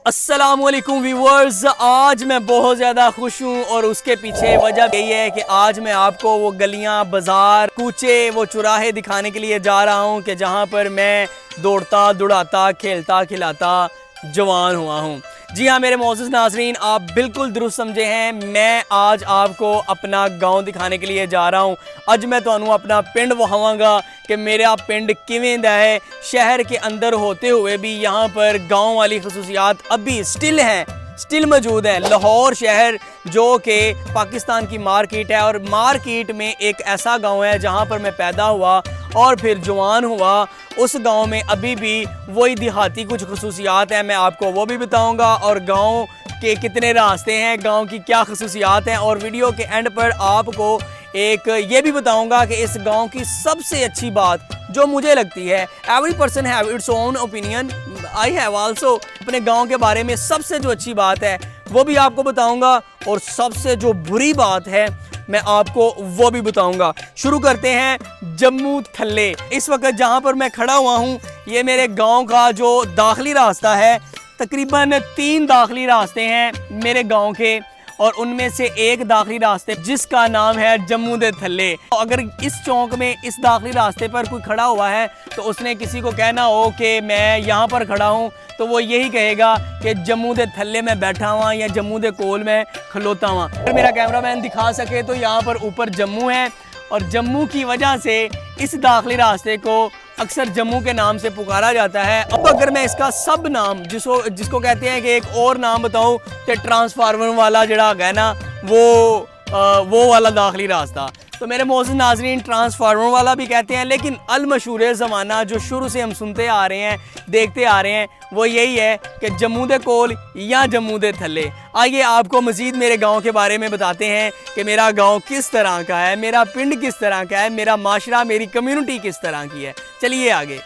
अस्सलामुअलैकुम व्यूअर्स, आज मैं बहुत ज़्यादा खुश हूँ और उसके पीछे वजह यही है कि आज मैं आपको वो गलियाँ, बाज़ार, कूचे, वो चौराहे दिखाने के लिए जा रहा हूँ कि जहाँ पर मैं दौड़ता, दुड़ाता, खेलता, खिलाता जवान हुआ हूँ। जी हाँ मेरे मोअज़्ज़िज़ नाज़रीन, आप बिल्कुल दुरुस्त समझे हैं। मैं आज आपको अपना गांव दिखाने के लिए जा रहा हूँ। अज मैं तुहानू अपना पिंड वहावांगा कि मेरा पिंड किवें दा है। शहर के अंदर होते हुए भी यहाँ पर गांव वाली खसूसियात अभी स्टिल मौजूद है। लाहौर शहर जो कि पाकिस्तान की मार्केट है और मार्केट में एक ऐसा गांव है जहाँ पर मैं पैदा हुआ और फिर जवान हुआ। उस गांव में अभी भी वही देहाती कुछ खसूसियात हैं, मैं आपको वो भी बताऊंगा और गांव के कितने रास्ते हैं, गांव की क्या खसूसियात हैं और वीडियो के एंड पर आपको एक ये भी बताऊंगा कि इस गांव की सबसे अच्छी बात जो मुझे लगती है, every person have its own opinion, I have also, अपने गांव के बारे में सबसे जो अच्छी बात है वो भी आपको बताऊंगा और सबसे जो बुरी बात है मैं आपको वो भी बताऊंगा। शुरू करते हैं जम्मू थल्ले। इस वक्त जहां पर मैं खड़ा हुआ हूं ये मेरे गांव का जो दाखिली रास्ता है। तकरीबन 3 दाखिली रास्ते हैं मेरे गांव के और उनमें से एक दाखिली रास्ते जिसका नाम है जम्मू दे थल्ले। अगर इस चौक में इस दाखिली रास्ते पर कोई खड़ा हुआ है तो उसने किसी को कहना हो कि मैं यहाँ पर खड़ा हूँ तो वो यही कहेगा कि जम्मू दे थल्ले में बैठा हुआ या जम्मू दे कोल में खलोता हुआ। अगर मेरा कैमरामैन दिखा सके तो यहाँ पर ऊपर जम्मू है और जम्मू की वजह से इस दाखिली रास्ते को अक्सर जम्मू के नाम से पुकारा जाता है। अब अगर मैं इसका सब नाम जिसको कहते हैं कि एक और नाम बताऊं तो ट्रांसफार्मर वाला जड़ा है ना वो वाला दाखिली रास्ता, तो मेरे मोअज़्ज़िज़ नाज़रीन ट्रांसफार्मर वाला भी कहते हैं, लेकिन अल मशहूर ज़माना जो शुरू से हम सुनते आ रहे हैं, देखते आ रहे हैं, वो यही है कि जम्मू दे कोल या जम्मू दे थल्ले। आइए आपको मज़ीद मेरे गांव के बारे में बताते हैं कि मेरा गांव किस तरह का है, मेरा पिंड किस तरह का है, मेरा माशरा, मेरी कम्युनिटी किस तरह की है। चलिए आगे।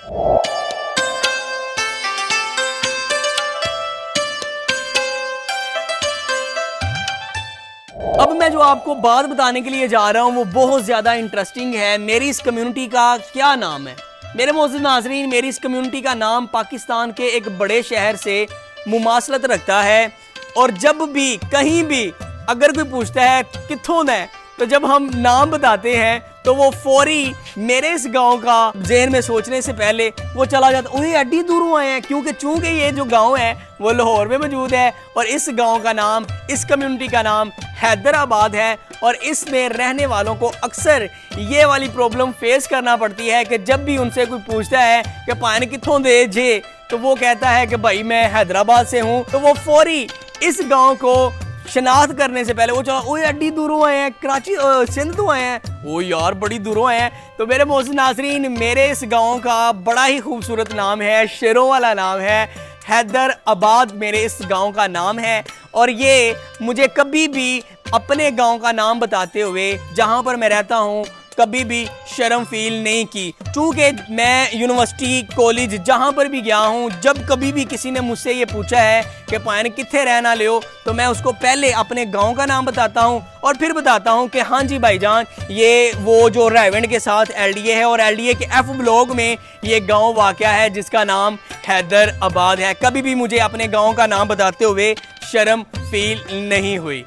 अब मैं जो आपको बात बताने के लिए जा रहा हूँ वो बहुत ज़्यादा इंटरेस्टिंग है। मेरी इस कम्युनिटी का क्या नाम है मेरे मोअज़्ज़िज़ नाज़रीन? मेरी इस कम्युनिटी का नाम पाकिस्तान के एक बड़े शहर से मुमासलत रखता है और जब भी कहीं भी अगर कोई पूछता है कित्थों दा है तो जब हम नाम बताते हैं तो वो फौरी मेरे इस गांव का जहन में सोचने से पहले वो चला जाता, उन्हें एडी दूरों आए हैं, चूँकि ये जो गांव है वो लाहौर में मौजूद है और इस गांव का नाम, इस कम्युनिटी का नाम हैदराबाद है और इसमें रहने वालों को अक्सर ये वाली प्रॉब्लम फेस करना पड़ती है कि जब भी उनसे कोई पूछता है कि पानी कित्थों दे जे तो वो कहता है कि भाई मैं हैदराबाद से हूँ, तो वो फौरी इस गाँव को शनाख्त करने से पहले वो चला, ओए एडी दूरों आए हैं, कराची सिंध तो आए हैं, ओ यार बड़ी दूरों आए हैं। तो मेरे मोअज़्ज़िज़ नाज़रीन मेरे इस गांव का बड़ा ही खूबसूरत नाम है, शेरों वाला नाम है, हैदराबाद मेरे इस गांव का नाम है और ये मुझे कभी भी अपने गांव का नाम बताते हुए जहां पर मैं रहता हूं कभी भी शर्म फील नहीं की। चूँकि मैं यूनिवर्सिटी, कॉलेज जहाँ पर भी गया हूँ, जब कभी भी किसी ने मुझसे ये पूछा है कि पायन कित्थे रहना ले हो तो मैं उसको पहले अपने गांव का नाम बताता हूँ और फिर बताता हूँ कि हाँ जी भाईजान ये वो जो रायवंड के साथ एलडीए है और एलडीए के एफ ब्लॉक में ये गांव वाक़या है जिसका नाम हैदराबाद है। कभी भी मुझे अपने गांव का नाम बताते हुए शर्म फील नहीं हुई।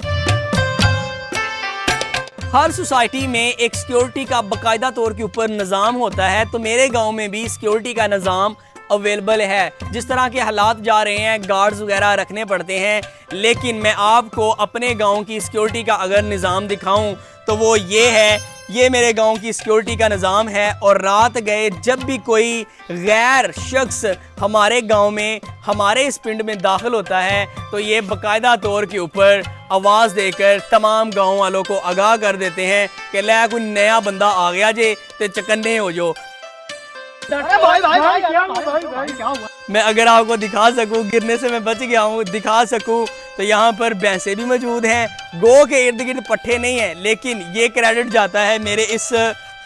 हर सोसाइटी में एक सिक्योरिटी का बाकायदा तौर के ऊपर निज़ाम होता है, तो मेरे गांव में भी सिक्योरिटी का निज़ाम अवेलेबल है। जिस तरह के हालात जा रहे हैं गार्ड्स वगैरह रखने पड़ते हैं, लेकिन मैं आपको अपने गांव की सिक्योरिटी का अगर निज़ाम दिखाऊं तो वो ये है, ये मेरे गांव की सिक्योरिटी का निज़ाम है और रात गए जब भी कोई गैर शख्स हमारे गांव में, हमारे इस पिंड में दाखिल होता है तो ये बाकायदा तौर के ऊपर आवाज़ देकर तमाम गांव वालों को आगाह कर देते हैं कि लै कोई नया बंदा आ गया जे तो चकन्ने हो जो। मैं अगर आपको दिखा सकूं, गिरने से मैं बच गया हूं, दिखा सकूं तो यहाँ पर भैंसे भी मौजूद हैं। गो के इर्द गिर्द पट्ठे नहीं है, लेकिन ये क्रेडिट जाता है मेरे इस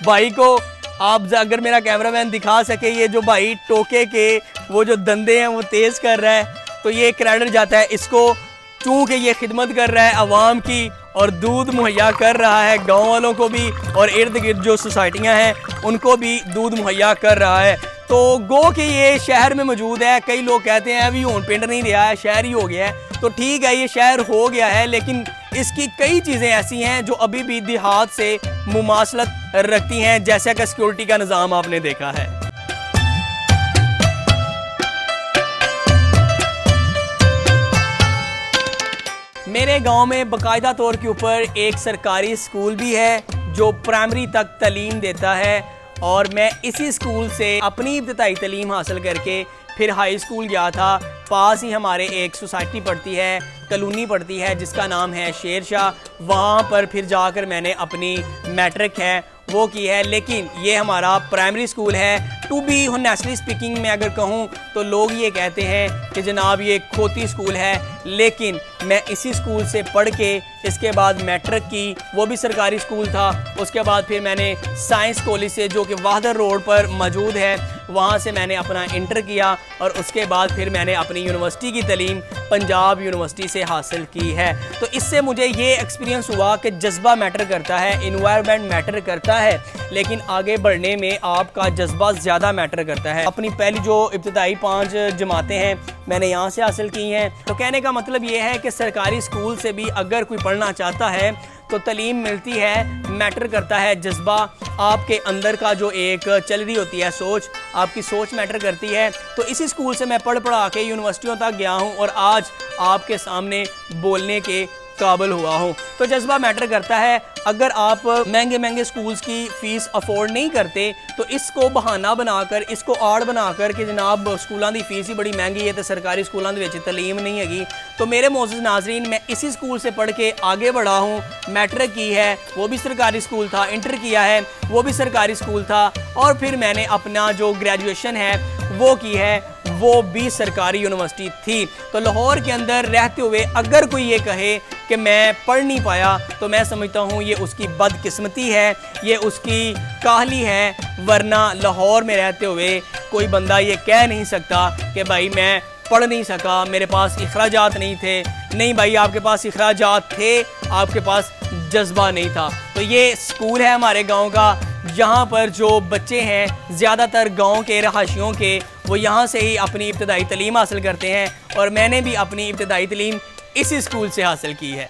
भाई को। आप अगर मेरा कैमरामैन दिखा सके, ये जो भाई टोके के वो जो दंदे हैं वो तेज़ कर रहा है तो ये क्रेडिट जाता है इसको, चूँकि ये खिदमत कर रहा है आवाम की और दूध मुहैया कर रहा है गांव वालों को भी और इर्द गिर्द जो सोसाइटियां हैं उनको भी दूध मुहैया कर रहा है। तो गो के ये शहर में मौजूद है। कई लोग कहते हैं अभी हूं पिंड नहीं रहा है, शहर ही हो गया है। तो ठीक है, ये शहर हो गया है, लेकिन इसकी कई चीज़ें ऐसी हैं जो अभी भी देहात से मुमासलत रखती हैं, जैसा कि सिक्योरिटी का निज़ाम आपने देखा है। मेरे गांव में बाकायदा तौर के ऊपर एक सरकारी स्कूल भी है जो प्राइमरी तक तालीम देता है, और मैं इसी स्कूल से अपनी इब्तदाई तालीम हासिल करके फिर हाई स्कूल गया था। पास ही हमारे एक सोसाइटी पड़ती है, कॉलोनी पड़ती है, जिसका नाम है शेर शाह। वहाँ पर फिर जाकर मैंने अपनी मैट्रिक है वो की है। लेकिन ये हमारा प्राइमरी स्कूल है। टू बी ऑनेस्टली स्पीकिंग मैं अगर कहूँ तो लोग ये कहते हैं कि जनाब ये खोती स्कूल है, लेकिन मैं इसी स्कूल से पढ़ के इसके बाद मैट्रिक की, वो भी सरकारी स्कूल था। उसके बाद फिर मैंने साइंस कॉलेज से, जो कि वाहदर रोड पर मौजूद है, वहाँ से मैंने अपना इंटर किया, और उसके बाद फिर मैंने अपनी यूनिवर्सिटी की तालीम पंजाब यूनिवर्सिटी से हासिल की है। तो इससे मुझे ये एक्सपीरियंस हुआ कि जज्बा मैटर करता है, इन्वायरमेंट मैटर करता है, लेकिन आगे बढ़ने में आपका जज्बा ज़्यादा मैटर करता है। अपनी पहली जो इब्तदाई 5 जमातें हैं मैंने यहाँ से हासिल की हैं। तो कहने का मतलब ये है कि सरकारी स्कूल से भी अगर कोई पढ़ना चाहता है तो तालीम मिलती है। मैटर करता है जज्बा, आपके अंदर का जो एक चल रही होती है सोच, आपकी सोच मैटर करती है। तो इसी स्कूल से मैं पढ़ पढ़ा के यूनिवर्सिटियों तक गया हूँ और आज आपके सामने बोलने के काबिल हुआ हूँ। तो जज्बा मैटर करता है। अगर आप महंगे महंगे स्कूल्स की फ़ीस अफोर्ड नहीं करते तो इसको बहाना बनाकर, इसको आड़ बनाकर कि जनाब स्कूलों की फ़ीस ही बड़ी महंगी है तो सरकारी स्कूलों के तलीम नहीं हैगी। तो मेरे मोअज़्ज़ज़ नाज़रीन, मैं इसी स्कूल से पढ़ के आगे बढ़ा हूँ। मैट्रिक की है वो भी सरकारी स्कूल था, इंटर किया है वो भी सरकारी स्कूल था, और फिर मैंने अपना जो ग्रेजुएशन है वो की है, वो भी सरकारी यूनिवर्सिटी थी। तो लाहौर के अंदर रहते हुए अगर कोई ये कहे कि मैं पढ़ नहीं पाया तो मैं समझता हूँ ये उसकी बदकिस्मती है, ये उसकी काहली है। वरना लाहौर में रहते हुए कोई बंदा ये कह नहीं सकता कि भाई मैं पढ़ नहीं सका, मेरे पास इखराजात नहीं थे। नहीं भाई, आपके पास इखराजात थे, आपके पास जज्बा नहीं था। तो ये स्कूल है हमारे गांव का, यहाँ पर जो बच्चे हैं ज़्यादातर गांव के रहाशियों के, वो यहाँ से ही अपनी इब्तदाई तालीम हासिल करते हैं, और मैंने भी अपनी इब्तदाई तालीम इसी स्कूल से हासिल की है।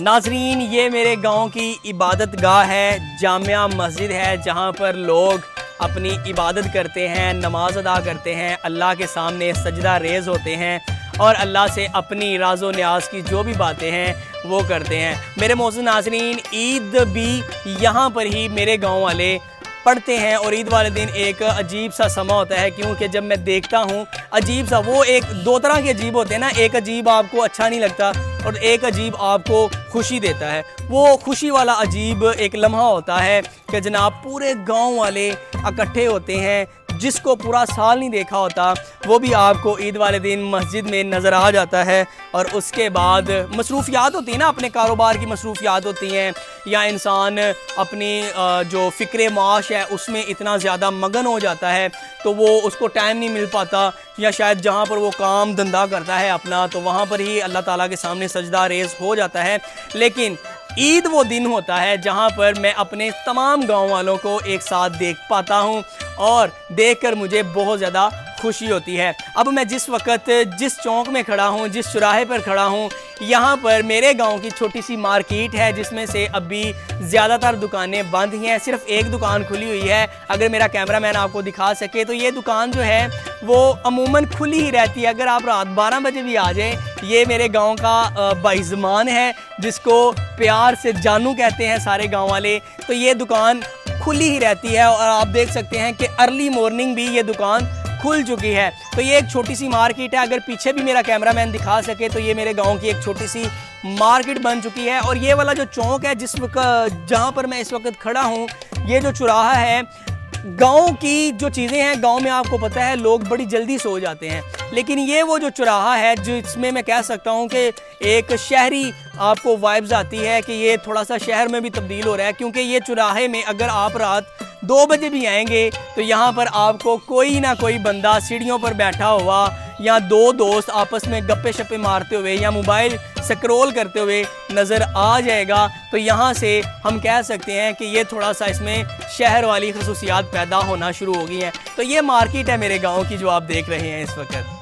नाजरीन, ये मेरे गांव की इबादत गाह है, जामिया मस्जिद है, जहां पर लोग अपनी इबादत करते हैं, नमाज अदा करते हैं, अल्लाह के सामने सजदा रेज़ होते हैं और अल्लाह से अपनी राज़ो न्याज की जो भी बातें हैं वो करते हैं। मेरे मोअज़्ज़ज़ नाज़रीन, ईद भी यहाँ पर ही मेरे गाँव वाले पढ़ते हैं, और ईद वाले दिन एक अजीब सा समा होता है, क्योंकि जब मैं देखता हूँ अजीब सा, वो एक दो तरह के अजीब होते हैं ना, एक अजीब आपको अच्छा नहीं लगता और एक अजीब आपको खुशी देता है। वो खुशी वाला अजीब एक लम्हा होता है कि जनाब पूरे गांव वाले इकट्ठे होते हैं, जिसको पूरा साल नहीं देखा होता वो भी आपको ईद वाले दिन मस्जिद में नज़र आ जाता है। और उसके बाद मसरूफियात होती है ना, अपने कारोबार की मसरूफियात होती हैं, या इंसान अपनी जो फ़िक्र माश है उसमें इतना ज़्यादा मगन हो जाता है तो वो उसको टाइम नहीं मिल पाता, या शायद जहाँ पर वो काम धंधा करता है अपना तो वहाँ पर ही अल्लाह ताला के सामने सजदा रेज़ हो जाता है। लेकिन ईद वो दिन होता है जहाँ पर मैं अपने तमाम गांव वालों को एक साथ देख पाता हूँ, और देखकर मुझे बहुत ज़्यादा खुशी होती है। अब मैं जिस वक्त जिस चौक में खड़ा हूँ, जिस चौराहे पर खड़ा हूँ, यहाँ पर मेरे गांव की छोटी सी मार्केट है, जिसमें से अभी ज़्यादातर दुकानें बंद ही हैं, सिर्फ एक दुकान खुली हुई है। अगर मेरा कैमरामैन आपको दिखा सके तो ये दुकान जो है वो अमूमन खुली ही रहती है। अगर आप रात 12 बजे भी आ जाएँ, ये मेरे गाँव का भाईज़मान है जिसको प्यार से जानू कहते हैं सारे गाँव वाले, तो ये दुकान खुली ही रहती है। और आप देख सकते हैं कि अर्ली मॉर्निंग भी ये दुकान खुल चुकी है। तो ये एक छोटी सी मार्केट है, अगर पीछे भी मेरा कैमरामैन दिखा सके तो ये मेरे गांव की एक छोटी सी मार्केट बन चुकी है। और ये वाला जो चौक है जिस वक्त जहां पर मैं इस वक्त खड़ा हूं, ये जो चौराहा है, गांव की जो चीज़ें हैं, गांव में आपको पता है लोग बड़ी जल्दी सो जाते हैं, लेकिन ये वो जो चौराहा है जिसमें मैं कह सकता हूं कि एक शहरी आपको वाइब्स आती है कि ये थोड़ा सा शहर में भी तब्दील हो रहा है। क्योंकि ये चौराहे में अगर आप रात 2 बजे भी आएंगे तो यहाँ पर आपको कोई ना कोई बंदा सीढ़ियों पर बैठा हुआ या दो दोस्त आपस में गप्पे शप्पे मारते हुए या मोबाइल स्क्रॉल करते हुए नज़र आ जाएगा, तो यहाँ से हम कह सकते हैं कि ये थोड़ा सा इसमें शहर वाली खसूसियात पैदा होना शुरू हो गई हैं। तो ये मार्केट है मेरे गाँव की जो आप देख रहे हैं इस वक्त।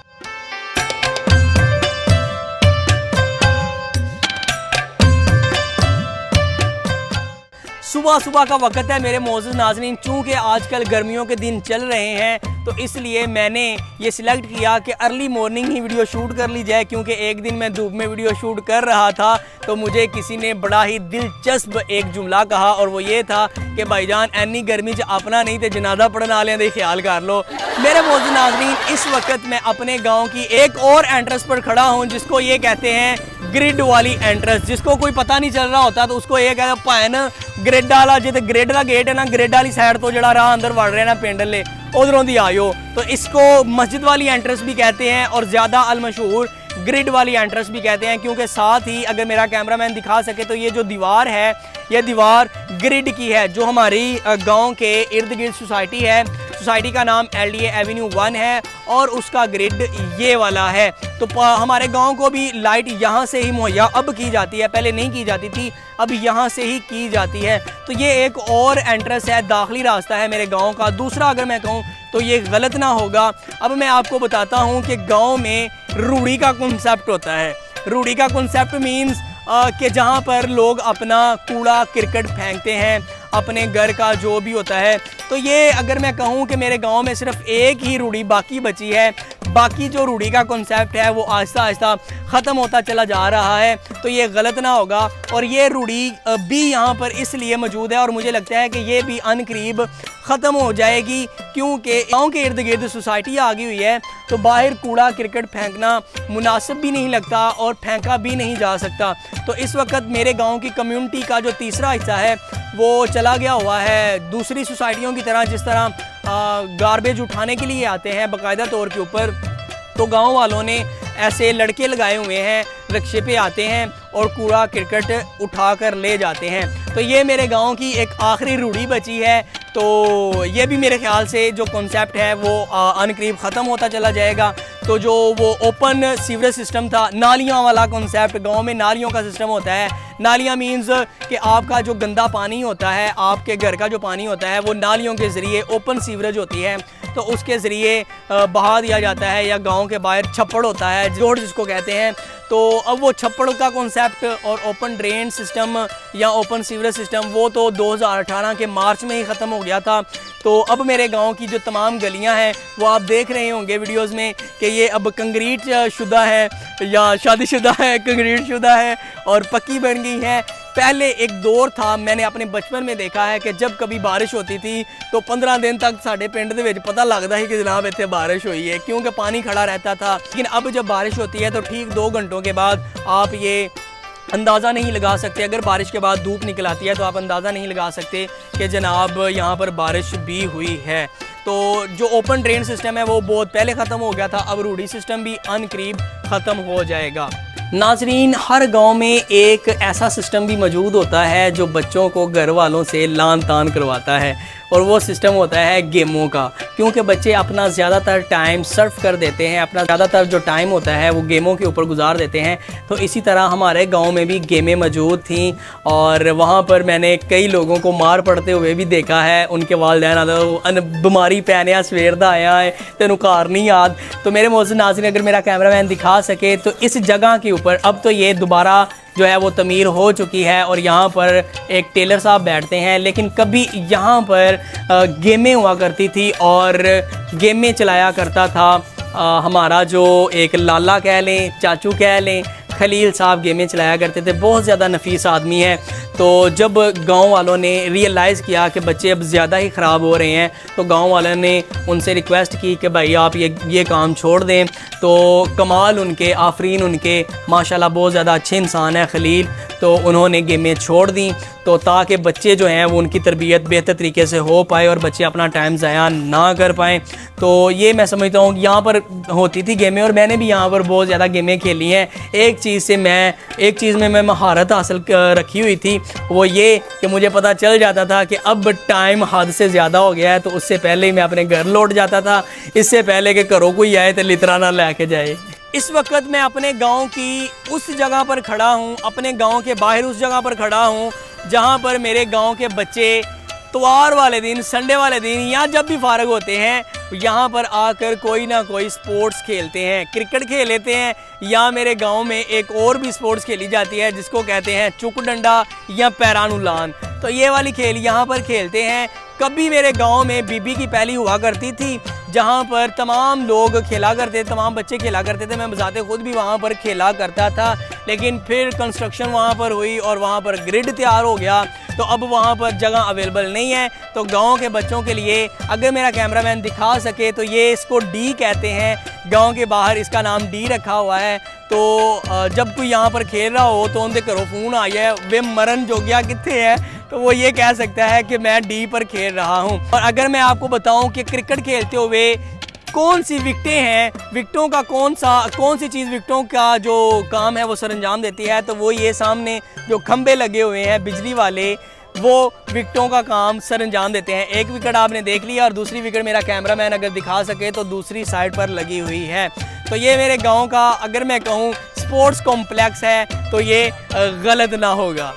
सुबह सुबह का वक्त है मेरे मोअज़्ज़िज़ नाज़रीन, चूँकि आजकल गर्मियों के दिन चल रहे हैं तो इसलिए मैंने ये सिलेक्ट किया कि अर्ली मॉर्निंग ही वीडियो शूट कर ली जाए, क्योंकि एक दिन मैं धूप में वीडियो शूट कर रहा था तो मुझे किसी ने बड़ा ही दिलचस्प एक जुमला कहा, और वो ये था कि भाईजान एनी गर्मी च अपना नहीं तो जनाजा पढ़ने वाले दे ख्याल कर लो। मेरे मोअज़्ज़िज़ नाज़रीन, इस वक्त मैं अपने गाँव की एक और एंट्रेंस पर खड़ा हूँ जिसको ये कहते हैं ग्रिड वाली एंट्रेंस। जिसको कोई पता नहीं चल रहा होता तो उसको ये कहते हैं भैन ग्रिड वाला, जिते ग्रिड का गेट है ना, ग्रिड वाली साइड तो जड़ा राह अंदर वड़ रहे ना पिंड ले उधरों दी आयो, तो इसको मस्जिद वाली एंट्रेंस भी कहते हैं और ज़्यादा अलमशहूर ग्रिड वाली एंट्रेंस भी कहते हैं, क्योंकि साथ ही अगर मेरा कैमरामैन दिखा सके तो ये जो दीवार है ये दीवार ग्रिड की है जो हमारी गांव के इर्द गिर्द सोसाइटी है। सोसाइटी का नाम LDA एवेन्यू 1 है और उसका ग्रिड ये वाला है। तो हमारे गांव को भी लाइट यहाँ से ही मुहैया अब की जाती है, पहले नहीं की जाती थी, अब यहाँ से ही की जाती है। तो ये एक और एंट्रेंस है, दाखिली रास्ता है मेरे गांव का। दूसरा अगर मैं कहूँ तो ये गलत ना होगा, अब मैं आपको बताता हूँ कि गांव में रूढ़ी का कॉन्सेप्ट होता है। रूढ़ी का कॉन्सेप्ट मीन्स कि जहाँ पर लोग अपना कूड़ा क्रिकेट फेंकते हैं, अपने घर का जो भी होता है। तो ये अगर मैं कहूँ कि मेरे गांव में सिर्फ एक ही रूढ़ी बाकी बची है, बाकी जो रूढ़ी का कॉन्सेप्ट है वो आहिस्ता आहिस्ता ख़त्म होता चला जा रहा है, तो ये गलत ना होगा। और ये रूढ़ी भी यहाँ पर इसलिए मौजूद है और मुझे लगता है कि ये भी अनकरीब ख़त्म हो जाएगी, क्योंकि गांव के इर्द गिर्द सोसाइटी आ गई हुई है, तो बाहर कूड़ा क्रिकेट फेंकना मुनासिब भी नहीं लगता और फेंका भी नहीं जा सकता। तो इस वक्त मेरे गांव की कम्युनिटी का जो तीसरा हिस्सा है वो चला गया हुआ है दूसरी सोसाइटियों की तरह, जिस तरह गार्बेज उठाने के लिए आते हैं बाकायदा तौर के ऊपर, तो गांव वालों ने ऐसे लड़के लगाए हुए हैं, रिक्शे पे आते हैं और कूड़ा क्रिकेट उठा कर ले जाते हैं। तो ये मेरे गांव की एक आखिरी रूढ़ी बची है, तो ये भी मेरे ख्याल से जो कॉन्सेप्ट है वो अनकरीब ख़त्म होता चला जाएगा। तो जो वो ओपन सीवरेज सिस्टम था, नालियाँ वाला कॉन्सेप्ट, गांव में नालियों का सिस्टम होता है। नालियाँ मीन्स कि आपका जो गंदा पानी होता है, आपके घर का जो पानी होता है वो नालियों के ज़रिए, ओपन सीवरेज होती है तो उसके ज़रिए बहा दिया जाता है, या गांव के बाहर छप्पड़ होता है जोड़ जिसको कहते हैं। तो अब वो छप्पड़ का कॉन्सेप्ट और ओपन ड्रेन सिस्टम या ओपन सीवरेज सिस्टम वो तो 2018 के मार्च में ही ख़त्म हो गया था। तो अब मेरे गांव की जो तमाम गलियां हैं वो आप देख रहे होंगे वीडियोस में कि ये अब कंक्रीट शुदा है या शादीशुदा है, कंक्रीट शुदा है और पक्की बन गई है। पहले एक दौर था, मैंने अपने बचपन में देखा है कि जब कभी बारिश होती थी तो 15 दिन तक साढ़े पिंड दे विच पता लगता है कि जनाब इत्थे बारिश हुई है, क्योंकि पानी खड़ा रहता था। लेकिन अब जब बारिश होती है तो ठीक 2 घंटों के बाद आप ये अंदाज़ा नहीं लगा सकते, अगर बारिश के बाद धूप निकल आती है तो आप अंदाज़ा नहीं लगा सकते कि जनाब यहाँ पर बारिश भी हुई है। तो जो ओपन ड्रेन सिस्टम है वो बहुत पहले ख़त्म हो गया था, अब रूढ़ी सिस्टम भी अनकरीब ख़त्म हो जाएगा। नाजरीन, हर गांव में एक ऐसा सिस्टम भी मौजूद होता है जो बच्चों को घर वालों से लान तान करवाता है, और वो सिस्टम होता है गेमों का, क्योंकि बच्चे अपना ज़्यादातर टाइम सर्फ कर देते हैं, अपना ज़्यादातर जो टाइम होता है वो गेमों के ऊपर गुजार देते हैं। तो इसी तरह हमारे गांव में भी गेमें मौजूद थीं और वहाँ पर मैंने कई लोगों को मार पड़ते हुए भी देखा है। उनके वालिदैन आते बीमारी पैने सवेर दा आया है तेनू कार नहीं याद। तो मेरे मोअज़्ज़िज़ नाज़रीन, अगर मेरा कैमरामैन दिखा सके तो इस जगह के ऊपर अब तो ये दोबारा जो है वो तमीर हो चुकी है और यहाँ पर एक टेलर साहब बैठते हैं, लेकिन कभी यहाँ पर गेमें हुआ करती थी और गेमें चलाया करता था हमारा जो एक लाला कह लें, चाचू कह लें, खलील साहब गेमें चलाया करते थे। बहुत ज़्यादा नफीस आदमी है। तो जब गांव वालों ने रियलाइज़ किया कि बच्चे अब ज़्यादा ही ख़राब हो रहे हैं तो गांव वालों ने उनसे रिक्वेस्ट की कि भाई आप ये काम छोड़ दें। तो कमाल उनके, आफरीन उनके, माशाल्लाह बहुत ज़्यादा अच्छे इंसान है खलील, तो उन्होंने गेमें छोड़ दी तो ताकि बच्चे जो हैं वो उनकी तरबियत बेहतर तरीके से हो पाए और बच्चे अपना टाइम ज़ाया ना कर पाएँ। तो ये मैं समझता हूँ कि यहाँ पर होती थी गेमें और मैंने भी यहाँ पर बहुत ज़्यादा गेमें खेली हैं। एक चीज़ में मैं महारत हासिल रखी हुई थी वो ये कि मुझे पता चल जाता था कि अब टाइम हद से ज़्यादा हो गया है, तो उससे पहले ही मैं अपने घर लौट जाता था, इससे पहले कि घरों कोई आए तो लितरा ना लेके जाए। इस वक्त मैं अपने गांव की उस जगह पर खड़ा हूं, अपने गांव के बाहर उस जगह पर खड़ा हूं जहां पर मेरे गांव के बच्चे इतवार वाले दिन, संडे वाले दिन या जब भी फारग होते हैं यहाँ पर आकर कोई ना कोई स्पोर्ट्स खेलते हैं। क्रिकेट खेल लेते हैं या मेरे गांव में एक और भी स्पोर्ट्स खेली जाती है जिसको कहते हैं चुक डंडा या पैरानुलान। तो ये वाली खेल यहाँ पर खेलते हैं। कभी मेरे गांव में बीबी की पहली हुआ करती थी जहाँ पर तमाम लोग खेला करते, तमाम बच्चे खेला करते थे। मैं बजाते खुद भी वहाँ पर खेला करता था, लेकिन फिर कंस्ट्रक्शन वहाँ पर हुई और वहाँ पर ग्रिड तैयार हो गया, तो अब वहाँ पर जगह अवेलेबल नहीं है। तो गांव के बच्चों के लिए, अगर मेरा कैमरामैन दिखा सके तो ये इसको डी कहते हैं, गांव के बाहर इसका नाम डी रखा हुआ है। तो जब कोई यहाँ पर खेल रहा हो तो उनके घरों फोन आ जाए वे मरण जोगिया कितने है, तो वो ये कह सकता है कि मैं डी पर खेल रहा हूँ। और अगर मैं आपको बताऊँ कि क्रिकेट खेलते हुए कौन सी विकटें हैं, विकटों का कौन सी चीज़ विकटों का जो काम है वो सरंजाम देती है, तो वो ये सामने जो खंबे लगे हुए हैं बिजली वाले, वो विकटों का काम सरंजाम देते हैं। एक विकेट आपने देख लिया और दूसरी विकेट मेरा कैमरामैन अगर दिखा सके तो दूसरी साइड पर लगी हुई है। तो ये मेरे गांव का, अगर मैं कहूँ स्पोर्ट्स कॉम्प्लेक्स है, तो ये गलत ना होगा।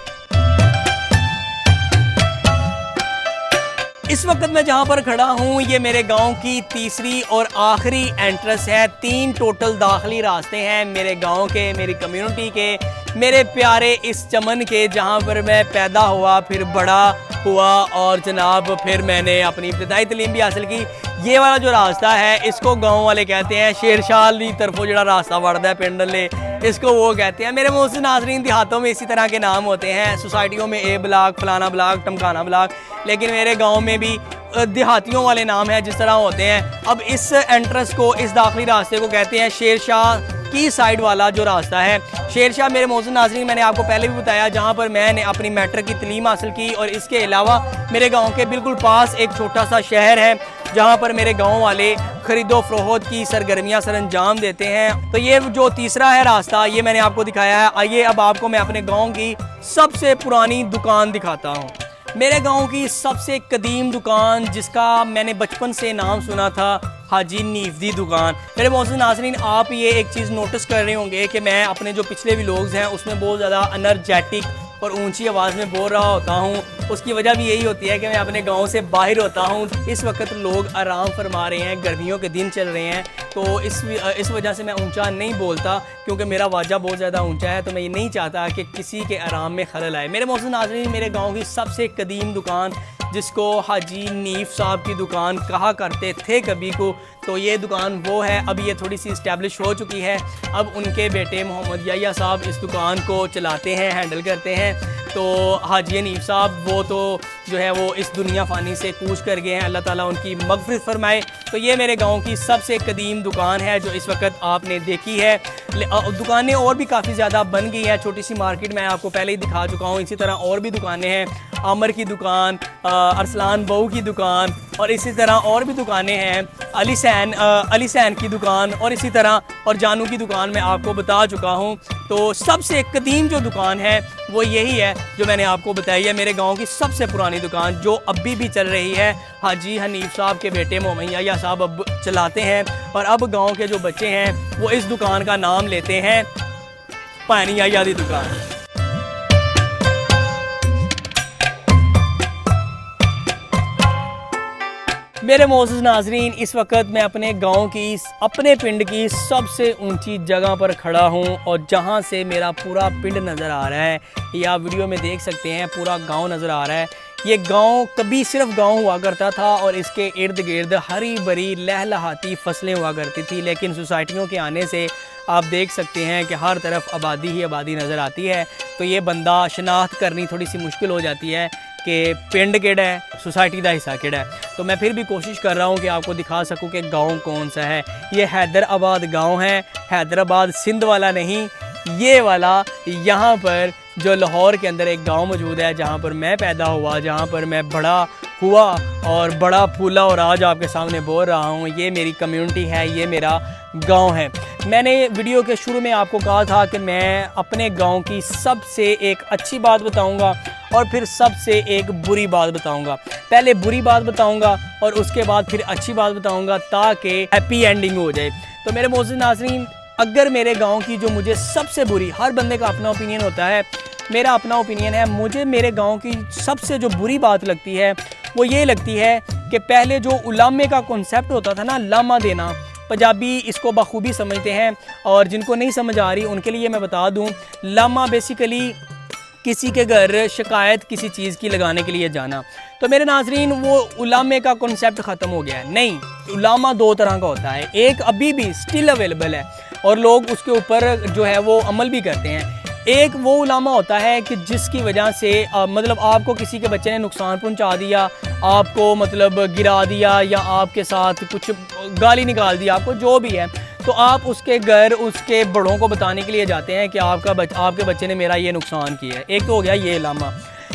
इस वक्त मैं जहां पर खड़ा हूं ये मेरे गांव की तीसरी और आखिरी एंट्रेंस है। 3 टोटल दाखिली रास्ते हैं मेरे गांव के, मेरी कम्युनिटी के, मेरे प्यारे इस चमन के जहां पर मैं पैदा हुआ, फिर बड़ा हुआ और जनाब फिर मैंने अपनी इब्तिदाई तालीम भी हासिल की। ये वाला जो रास्ता है इसको गांव वाले कहते हैं शेरशाल की तरफों जो रास्ता बढ़ता है पिंड ले, इसको वो कहते हैं। मेरे मोहसिन नाज़रीन देहातों में इसी तरह के नाम होते हैं, सोसाइटियों में ए ब्लॉक, फलाना ब्लॉक, टमकाना ब्लॉक, लेकिन मेरे गांव में भी देहातियों वाले नाम हैं जिस तरह होते हैं। अब इस एंट्रेंस को, इस दाखिली रास्ते को कहते हैं शेरशाह की साइड वाला जो रास्ता है। शेरशाह मेरे मोहसिन नाज़रीन मैंने आपको पहले भी बताया जहाँ पर मैंने अपनी मैट्रिक की तालीम हासिल की, और इसके अलावा मेरे गाँव के बिल्कुल पास एक छोटा सा शहर है जहाँ पर मेरे गाँव वाले खरीदो फरोख्त की सरगर्मियाँ सरंजाम देते हैं। तो ये जो तीसरा है रास्ता, ये मैंने आपको दिखाया है। आइए अब आपको मैं अपने गाँव की सबसे पुरानी दुकान दिखाता हूँ। मेरे गांव की सबसे कदीम दुकान जिसका मैंने बचपन से नाम सुना था, हाजी नीफ दी दुकान। मेरे मोहसिन नाज़रीन, आप ये एक चीज़ नोटिस कर रहे होंगे कि मैं अपने जो पिछले व्लॉग्स हैं उसमें बहुत ज़्यादा एनर्जेटिक और ऊंची आवाज़ में बोल रहा होता हूँ। उसकी वजह भी यही होती है कि मैं अपने गांव से बाहर होता हूँ। इस वक्त लोग आराम फरमा रहे हैं, गर्मियों के दिन चल रहे हैं, तो इस वजह से मैं ऊंचा नहीं बोलता, क्योंकि मेरा वाजा बहुत ज़्यादा ऊंचा है, तो मैं ये नहीं चाहता कि किसी के आराम में खलल आए। मेरे मोहसिन नाज़रीन, मेरे गाँव की सबसे कदीम दुकान जिसको हाजी नीफ साहब की दुकान कहा करते थे कभी को, तो ये दुकान वो है। अब ये थोड़ी सी इस्टेब्लिश हो चुकी है। अब उनके बेटे मोहम्मद याया साहब इस दुकान को चलाते हैं, हैंडल करते हैं। तो हाजी नीफ साहब वो तो जो है वो इस दुनिया फ़ानी से कूच कर गए हैं, अल्लाह ताला उनकी मग़फ़िरत फरमाए। तो ये मेरे गांव की सबसे कदीम दुकान है जो इस वक्त आपने देखी है। दुकानें और भी काफ़ी ज़्यादा बन गई है, छोटी सी मार्केट मैं आपको पहले ही दिखा चुका हूँ। इसी तरह और भी दुकानें हैं, आमर की दुकान, अरसलान बहू की दुकान, और इसी तरह और भी दुकानें हैं, अली सैन की दुकान, और इसी तरह और जानू की दुकान मैं आपको बता चुका हूँ। तो सबसे कदीम जो दुकान है वो यही है जो मैंने आपको बताई है, मेरे गांव की सबसे पुरानी दुकान जो अभी भी चल रही है। हाजी हनीफ साहब के बेटे मोहम्मद याया साहब अब चलाते हैं, और अब गांव के जो बच्चे हैं वो इस दुकान का नाम लेते हैं पानी याया दी दुकान। मेरे मोअज़्ज़िज़ नाज़रीन, इस वक्त मैं अपने गांव की, अपने पिंड की सबसे ऊंची जगह पर खड़ा हूं, और जहां से मेरा पूरा पिंड नज़र आ रहा है। ये आप वीडियो में देख सकते हैं, पूरा गांव नज़र आ रहा है। ये गांव कभी सिर्फ गांव हुआ करता था और इसके इर्द गिर्द हरी भरी लहलहाती फसलें हुआ करती थी, लेकिन सोसाइटियों के आने से आप देख सकते हैं कि हर तरफ आबादी ही आबादी नज़र आती है। तो ये बंदा शनाख्त करनी थोड़ी सी मुश्किल हो जाती है कि पिंड केड़ा है, सोसाइटी का हिस्सा केड़ा है। तो मैं फिर भी कोशिश कर रहा हूँ कि आपको दिखा सकूँ कि गांव कौन सा है। ये हैदराबाद गांव है, हैदराबाद सिंध वाला नहीं, ये वाला। यहाँ पर जो लाहौर के अंदर एक गांव मौजूद है जहाँ पर मैं पैदा हुआ, जहाँ पर मैं बड़ा हुआ और बड़ा फूला, और आज आपके सामने बोल रहा हूँ। ये मेरी कम्युनिटी है, ये मेरा गांव है। मैंने वीडियो के शुरू में आपको कहा था कि मैं अपने गांव की सबसे एक अच्छी बात बताऊंगा और फिर सबसे एक बुरी बात बताऊंगा। पहले बुरी बात बताऊंगा और उसके बाद फिर अच्छी बात बताऊंगा ताकि हैप्पी एंडिंग हो जाए। तो मेरे मोअज़्ज़िज़ नाज़रीन, अगर मेरे गांव की जो मुझे सबसे बुरी, हर बंदे का अपना ओपिनियन होता है, मेरा अपना ओपिनियन है, मुझे मेरे गांव की सबसे जो बुरी बात लगती है वो ये लगती है कि पहले जो उलामे का कॉन्सेप्ट होता था ना, लामा देना, पंजाबी इसको बखूबी समझते हैं और जिनको नहीं समझ आ रही उनके लिए मैं बता दूं, लामा बेसिकली किसी के घर शिकायत किसी चीज़ की लगाने के लिए जाना। तो मेरे नाजरीन, वो उलामे का कॉन्सेप्ट ख़त्म हो गया है। नहीं, उलामा दो तरह का होता है, एक अभी भी स्टिल अवेलेबल है और लोग उसके ऊपर जो है वो अमल भी करते हैं। एक वो उलामा होता है कि जिसकी वजह से मतलब आपको किसी के बच्चे ने नुकसान पहुंचा दिया, आपको मतलब गिरा दिया या आपके साथ कुछ गाली निकाल दी, आपको जो भी है, तो आप उसके घर उसके बड़ों को बताने के लिए जाते हैं कि आपके बच्चे ने मेरा ये नुकसान किया है। एक तो हो गया ये लामा,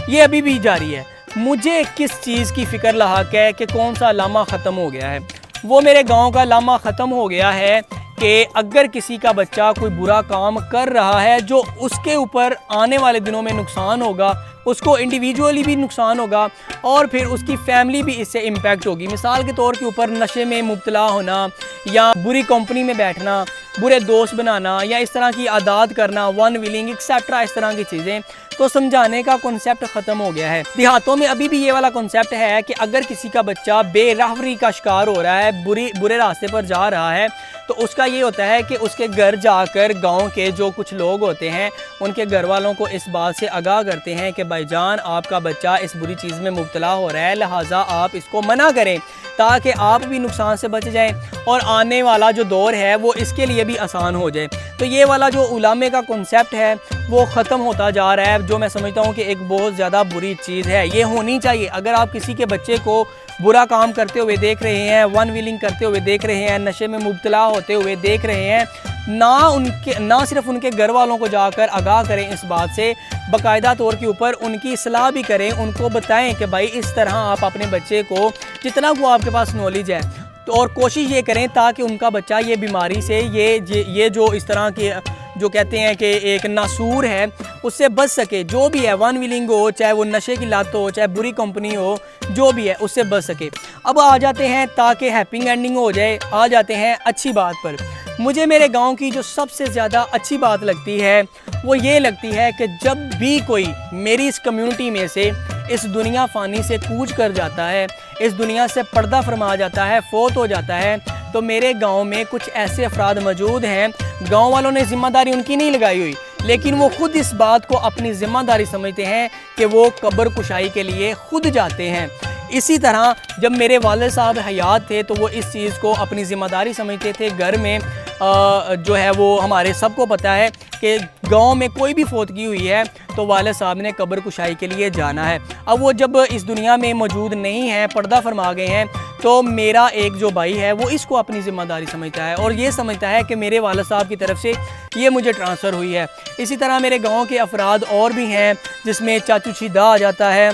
ये अभी भी जारी है। मुझे किस चीज़ की फ़िक्र लाहक है कि कौन सा लामा ख़त्म हो गया है? वो मेरे गांव का लामा ख़त्म हो गया है कि अगर किसी का बच्चा कोई बुरा काम कर रहा है जो उसके ऊपर आने वाले दिनों में नुकसान होगा, उसको इंडिविजुअली भी नुकसान होगा और फिर उसकी फैमिली भी इससे इम्पैक्ट होगी। मिसाल के तौर के ऊपर नशे में मुब्तला होना या बुरी कंपनी में बैठना, बुरे दोस्त बनाना या इस तरह की आदात करना, वन व्हीलिंग एक्सेट्रा, इस तरह की चीज़ें, तो समझाने का कॉन्सेप्ट ख़त्म हो गया है। देहातों में अभी भी ये वाला कॉन्सेप्ट है कि अगर किसी का बच्चा बेराहवरी का शिकार हो रहा है, बुरे रास्ते पर जा रहा है, तो उसका ये होता है कि उसके घर जाकर गांव के जो कुछ लोग होते हैं उनके घर वालों को इस बात से आगाह करते हैं कि भाईजान आपका बच्चा इस बुरी चीज़ में मुब्तला हो रहा है, लिहाजा आप इसको मना करें ताकि आप भी नुकसान से बच जाएं और आने वाला जो दौर है वो इसके लिए भी आसान हो जाए। तो ये वाला जो उलामे का कॉन्सेप्ट है वो ख़त्म होता जा रहा है, जो मैं समझता हूँ कि एक बहुत ज़्यादा बुरी चीज़ है। ये होनी चाहिए। अगर आप किसी के बच्चे को बुरा काम करते हुए देख रहे हैं, वन व्हीलिंग करते हुए देख रहे हैं, नशे में मुब्तला होते हुए देख रहे हैं, ना सिर्फ उनके घर वालों को जाकर आगाह करें इस बात से, बाकायदा तौर के ऊपर उनकी इस्लाह भी करें, उनको बताएं कि भाई इस तरह आप अपने बच्चे को, जितना वो आपके पास नॉलेज है, तो और कोशिश ये करें ताकि उनका बच्चा ये बीमारी से, ये जो इस तरह के जो कहते हैं कि एक नासूर है, उससे बच सके। जो भी है, वन व्हीलिंग हो, चाहे वो नशे की लत हो, चाहे बुरी कंपनी हो, जो भी है उससे बच सके। अब आ जाते हैं, ताकि हैप्पी एंडिंग हो जाए, आ जाते हैं अच्छी बात पर। मुझे मेरे गांव की जो सबसे ज़्यादा अच्छी बात लगती है वो ये लगती है कि जब भी कोई मेरी इस कम्युनिटी में से इस दुनिया फ़ानी से कूच कर जाता है, इस दुनिया से पर्दा फरमा जाता है, फोत हो जाता है, तो मेरे गांव में कुछ ऐसे अफराद मौजूद हैं, गांव वालों ने ज़िम्मेदारी उनकी नहीं लगाई हुई, लेकिन वो खुद इस बात को अपनी ज़िम्मेदारी समझते हैं कि वो कब्र कुशाई के लिए खुद जाते हैं। इसी तरह जब मेरे वालिद साहब हयात थे तो वो इस चीज़ को अपनी ज़िम्मेदारी समझते थे। घर में जो है वो हमारे सबको पता है कि गांव में कोई भी फौतगी हुई है तो वालिद साहब ने कब्र कुशाई के लिए जाना है। अब वो जब इस दुनिया में मौजूद नहीं है, पर्दा फरमा गए हैं, तो मेरा एक जो भाई है वो इसको अपनी ज़िम्मेदारी समझता है और ये समझता है कि मेरे वालिद साहब की तरफ से ये मुझे ट्रांसफ़र हुई है। इसी तरह मेरे गाँव के अफराद और भी हैं, जिसमें चाचू शीदा आ जाता है,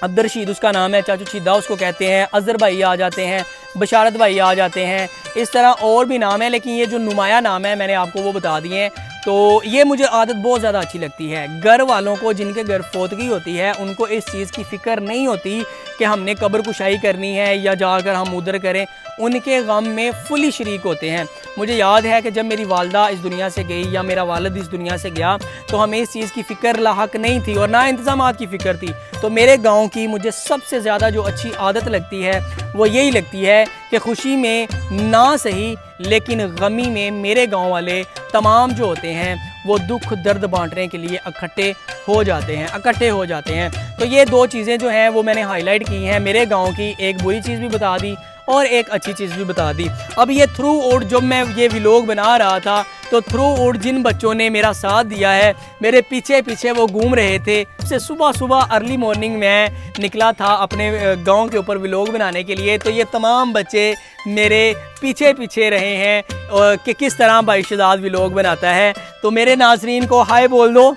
अब्दुलरशीद उसका नाम है, चाचू शीदा उसको कहते हैं, अज़हर भाई आ जाते हैं, बशारत भाई आ जाते हैं, इस तरह और भी नाम है, लेकिन ये जो नुमाया नाम है मैंने आपको वो बता दिए हैं। तो ये मुझे आदत बहुत ज़्यादा अच्छी लगती है। घर वालों को, जिनके घर फौतगी होती है, उनको इस चीज़ की फ़िक्र नहीं होती कि हमने कब्र कुशाई करनी है या जाकर हम उधर करें, उनके गम में फुली शरीक होते हैं। मुझे याद है कि जब मेरी वालदा इस दुनिया से गई या मेरा वालिद इस दुनिया से गया तो हमें इस चीज़ की फ़िक्र लाहक नहीं थी और ना इंतज़ामात की फ़िक्र थी। तो मेरे गाँव की मुझे सबसे ज़्यादा जो अच्छी आदत लगती है वो यही लगती है कि खुशी में ना सही लेकिन गमी में मेरे गांव वाले तमाम जो होते हैं वो दुख दर्द बांटने के लिए इकट्ठे हो जाते हैं। तो ये दो चीज़ें जो हैं वो मैंने हाईलाइट की हैं। मेरे गांव की एक बुरी चीज़ भी बता दी और एक अच्छी चीज़ भी बता दी। अब ये थ्रू आउट जब मैं ये व्लॉग बना रहा था तो थ्रू आउट जिन बच्चों ने मेरा साथ दिया है, मेरे पीछे पीछे वो घूम रहे थे। से सुबह अर्ली मॉर्निंग में निकला था अपने गांव के ऊपर व्लॉग बनाने के लिए, तो ये तमाम बच्चे मेरे पीछे पीछे रहे हैं कि किस तरह भाई शहजाद व्लॉग बनाता है। तो मेरे नाजरीन को हाय बोल दो।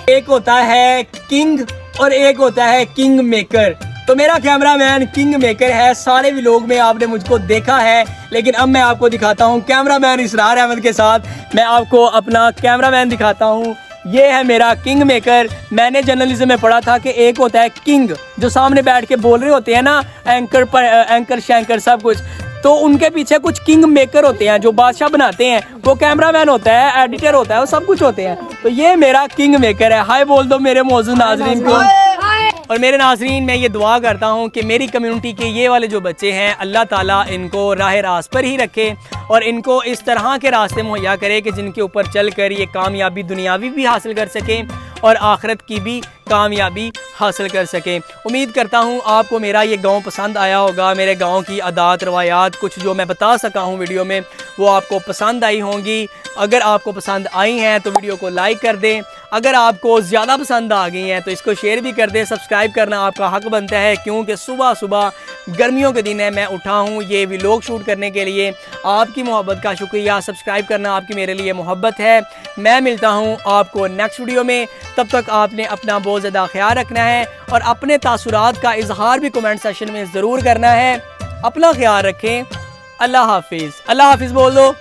एक होता है किंग और एक होता है किंग मेकर। तो मेरा कैमरामैन किंग मेकर है। सारे व्लॉग में आपने मुझको देखा है, लेकिन अब मैं आपको दिखाता हूँ कैमरामैन इसरार अहमद के साथ मैं आपको अपना कैमरामैन दिखाता हूँ। ये है मेरा किंग मेकर। मैंने जर्नलिज्म में पढ़ा था कि एक होता है किंग जो सामने बैठ के बोल रहे होते हैं ना, एंकर पर एंकर शैंकर सब कुछ, तो उनके पीछे कुछ किंग मेकर होते हैं जो बादशाह बनाते हैं। वो कैमरामैन होता है, एडिटर होता है, वो सब कुछ होते हैं। तो ये मेरा किंग मेकर है। हाय बोल दो मेरे मौजूद नाजरीन को। और मेरे नाजरीन, मैं ये दुआ करता हूँ कि मेरी कम्युनिटी के ये वाले जो बच्चे हैं, अल्लाह ताला इनको राह रास्त पर ही रखे और इनको इस तरह के रास्ते मुहैया करे कि जिनके ऊपर चल कर ये कामयाबी दुनियावी भी हासिल कर सकें और आखिरत की भी कामयाबी हासिल कर सकें। उम्मीद करता हूँ आपको मेरा ये गांव पसंद आया होगा। मेरे गांव की आदात रवायात कुछ जो मैं बता सका हूँ वीडियो में, वो आपको पसंद आई होंगी। अगर आपको पसंद आई हैं तो वीडियो को लाइक कर दें। अगर आपको ज़्यादा पसंद आ गई हैं तो इसको शेयर भी कर दें। सब्सक्राइब करना आपका हक बनता है, क्योंकि सुबह सुबह गर्मियों के दिन है, मैं उठा हूँ ये व्लॉग शूट करने के लिए। आपकी मोहब्बत का शुक्रिया। सब्सक्राइब करना आपकी मेरे लिए मोहब्बत है। मैं मिलता हूँ आपको नेक्स्ट वीडियो में। तब तक आपने अपना बहुत ज़्यादा ख्याल रखना है और अपने तासुरात का इजहार भी कमेंट सेक्शन में ज़रूर करना है। अपना ख्याल रखें। अल्लाह हाफिज़। अल्लाह हाफिज़ बोल दो।